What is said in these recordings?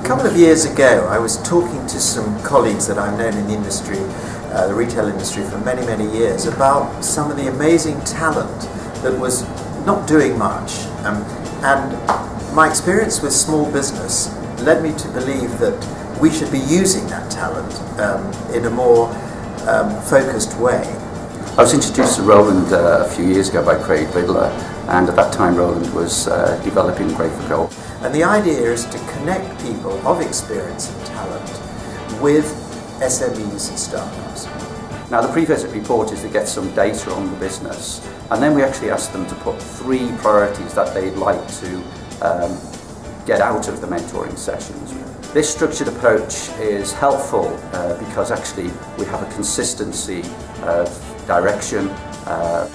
A couple of years ago, I was talking to some colleagues that I've known in the industry, the retail industry, for many, many years, about some of the amazing talent that was not doing much. And my experience with small business led me to believe that we should be using that talent in a more focused way. I was introduced to Roland a few years ago by Craig Vidler, and at that time Roland was developing Grey4Gold. And the idea is to connect people of experience and talent with SMEs and startups. Now the pre-visit report is to get some data on the business, and then we actually asked them to put 3 priorities that they'd like to get out of the mentoring sessions. This structured approach is helpful because actually we have a consistency of direction.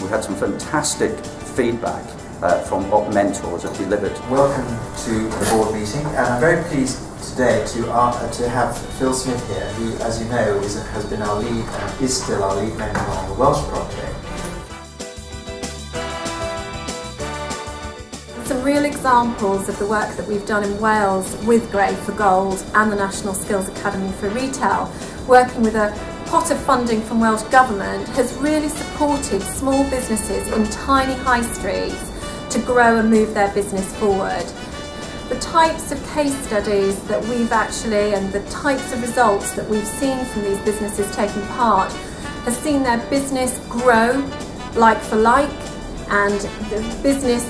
We had some fantastic feedback from what mentors have delivered. Welcome to the board meeting, and I'm very pleased today to have Phil Smith here, who, as you know, has been our lead and is still our lead mentor on the Welsh project. Some real examples of the work that we've done in Wales with Grey4Gold and the National Skills Academy for Retail, working with a pot of funding from Welsh Government, has really supported small businesses in tiny high streets to grow and move their business forward. The types of case studies that we've actually, and the types of results that we've seen from these businesses taking part, has seen their business grow like for like, and the business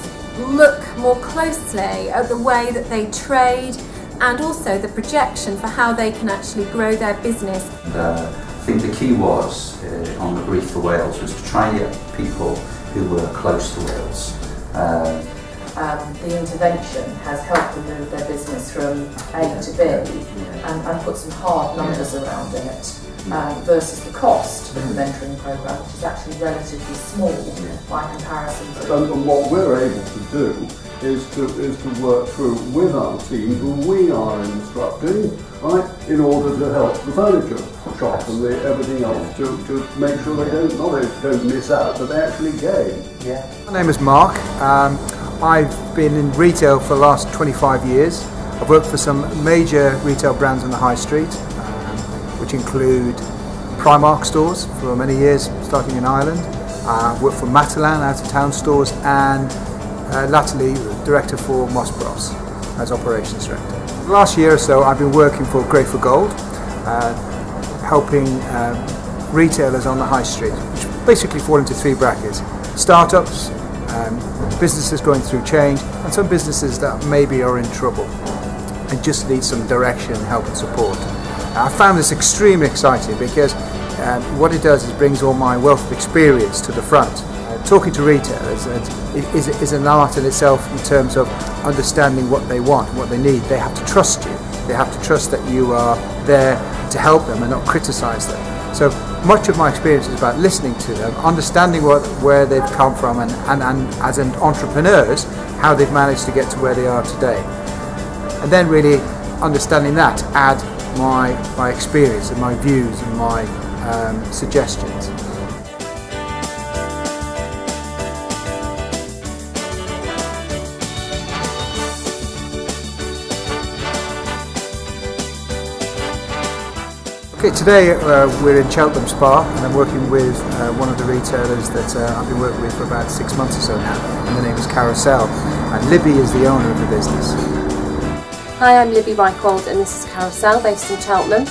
look more closely at the way that they trade, and also the projection for how they can actually grow their business. I think the key was on the brief for Wales was to try and get people who were close to Wales. The intervention has helped them move their business from A to B and put some hard numbers around it versus the cost of the mentoring programme, which is actually relatively small by comparison to... And what we're able to do is to work through with our team who we are instructing, right, in order to help the furniture shop and everything else to make sure they don't miss out, but they actually gain. Yeah. My name is Mark. I've been in retail for the last 25 years. I've worked for some major retail brands on the high street, which include Primark stores for many years, starting in Ireland. I've worked for Matalan out-of-town stores, and latterly director for Moss Bros as operations director. The last year or so I've been working for Grey4Gold, helping retailers on the high street, which basically fall into 3 brackets: startups, businesses going through change, and some businesses that maybe are in trouble and just need some direction, help and support. I found this extremely exciting because what it does is brings all my wealth of experience to the front. Talking to retailers is an art in itself in terms of understanding what they want, what they need. They have to trust you. They have to trust that you are there to help them and not criticise them. So much of my experience is about listening to them, understanding where they've come from, and as an entrepreneurs, how they've managed to get to where they are today. And then really understanding that, add my experience and my views and my suggestions. Okay, today we're in Cheltenham Spa, and I'm working with one of the retailers that I've been working with for about 6 months or so now, and the name is Carousel, and Libby is the owner of the business. Hi, I'm Libby Grey4Gold, and this is Carousel, based in Cheltenham.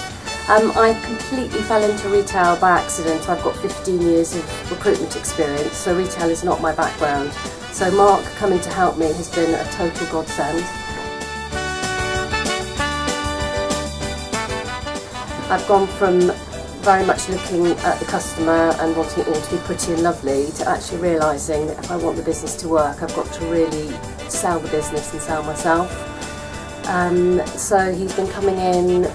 I completely fell into retail by accident. I've got 15 years of recruitment experience, so retail is not my background. So Mark coming to help me has been a total godsend. I've gone from very much looking at the customer and wanting it all to be pretty and lovely to actually realising that if I want the business to work, I've got to really sell the business and sell myself. So he's been coming in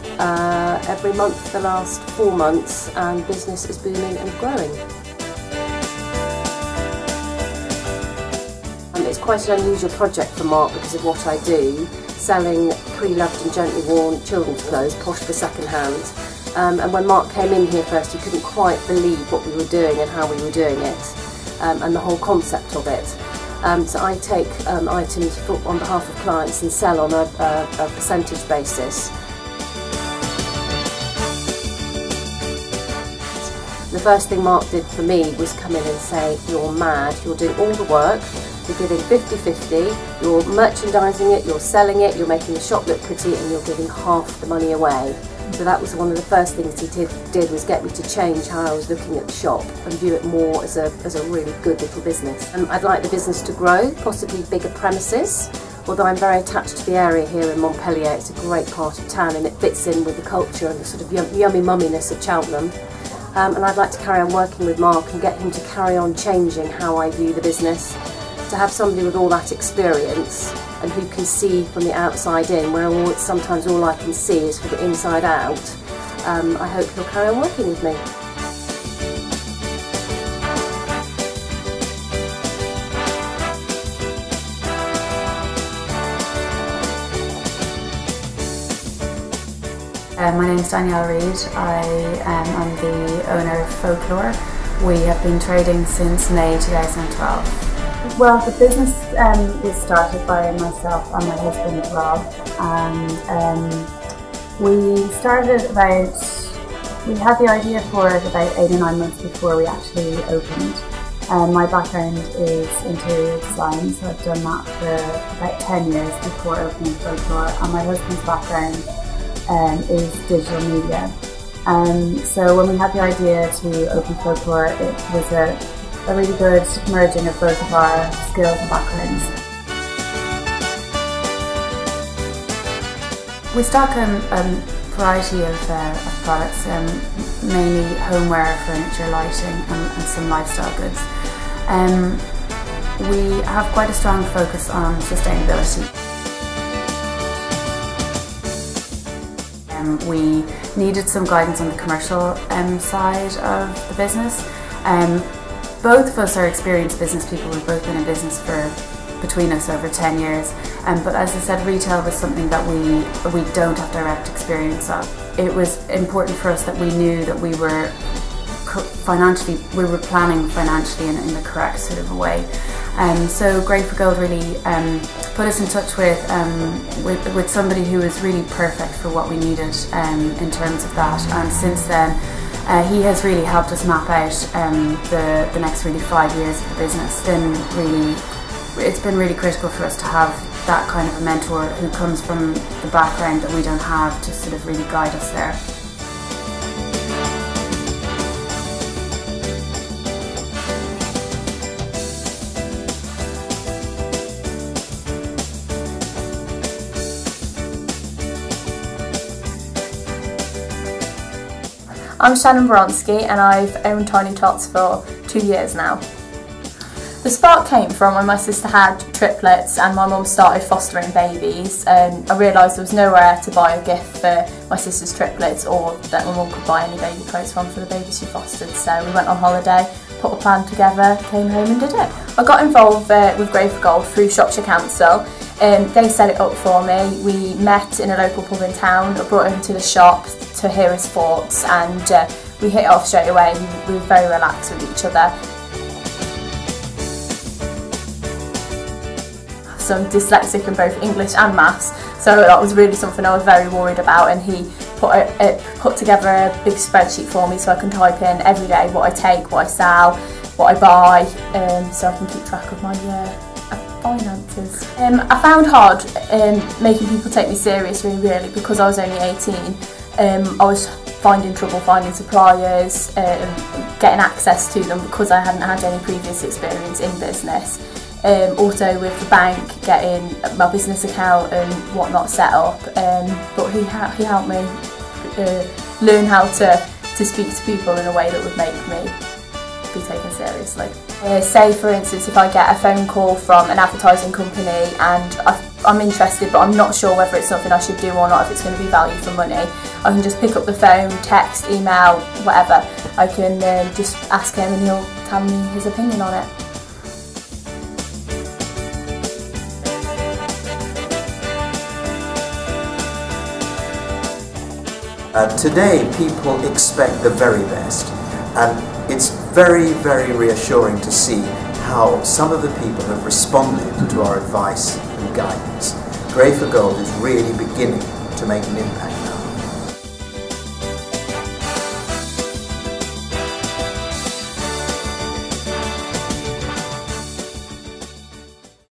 every month for the last 4 months, and business is booming and growing. It's quite an unusual project for Mark because of what I do, selling pre-loved and gently worn children's clothes, posh for second hand. And when Mark came in here first, he couldn't quite believe what we were doing and how we were doing it, and the whole concept of it. So I take items on behalf of clients and sell on a percentage basis. The first thing Mark did for me was come in and say, you're mad, you're doing all the work, you're giving 50-50, you're merchandising it, you're selling it, you're making the shop look pretty, and you're giving half the money away. So that was one of the first things he did was get me to change how I was looking at the shop and view it more as a really good little business. I'd like the business to grow, possibly bigger premises. Although I'm very attached to the area here in Montpellier, it's a great part of town and it fits in with the culture and the sort of yummy mumminess of Cheltenham. And I'd like to carry on working with Mark and get him to carry on changing how I view the business. To have somebody with all that experience and who can see from the outside in, where sometimes all I can see is from the inside out, I hope he'll carry on working with me. My name is Danielle Reid. I am the owner of Folklore. We have been trading since May 2012. Well, the business was started by myself and my husband Rob, and we started we had the idea for it about 8 or 9 months before we actually opened. My background is interior design, so I've done that for about 10 years before opening Folklore, and my husband's background is digital media. So when we had the idea to open Folklore, it was a really good merging of both of our skills and backgrounds. We stock a variety of products, mainly homeware, furniture, lighting and some lifestyle goods. We have quite a strong focus on sustainability. We needed some guidance on the commercial side of the business. Both of us are experienced business people. We've both been in business for between us over 10 years. But as I said, retail was something that we don't have direct experience of. It was important for us that we knew that we were planning financially in the correct sort of a way. So Grey4Gold really put us in touch with somebody who was really perfect for what we needed in terms of that. And since then, he has really helped us map out the next really 5 years of the business. It's been really critical for us to have that kind of a mentor who comes from the background that we don't have to sort of really guide us there. I'm Shannon and I've owned Tiny Tots for 2 years now. The spark came from when my sister had triplets and my mum started fostering babies, and I realised there was nowhere to buy a gift for my sister's triplets or that my mum could buy any baby clothes from for the babies she fostered. So we went on holiday, put a plan together, came home and did it. I got involved with Grey4Gold through Shropshire Council. They set it up for me. We met in a local pub in town. I brought him to the shop to hear his thoughts, and we hit it off straight away. We were very relaxed with each other. I'm dyslexic in both English and maths, so that was really something I was very worried about, and he put together a big spreadsheet for me so I can type in every day what I take, what I sell, what I buy, so I can keep track of my finances. I found hard making people take me seriously, really, because I was only 18. I was finding trouble finding suppliers, getting access to them because I hadn't had any previous experience in business. Also with the bank, getting my business account and whatnot set up, but he helped me learn how to speak to people in a way that would make me be taken seriously. Say for instance, if I get a phone call from an advertising company and I'm interested but I'm not sure whether it's something I should do or not, if it's going to be value for money, I can just pick up the phone, text, email, whatever. I can just ask him and he'll tell me his opinion on it. Today people expect the very best, and it's very, very reassuring to see how some of the people have responded to our advice and guidance. Grey4Gold is really beginning to make an impact now.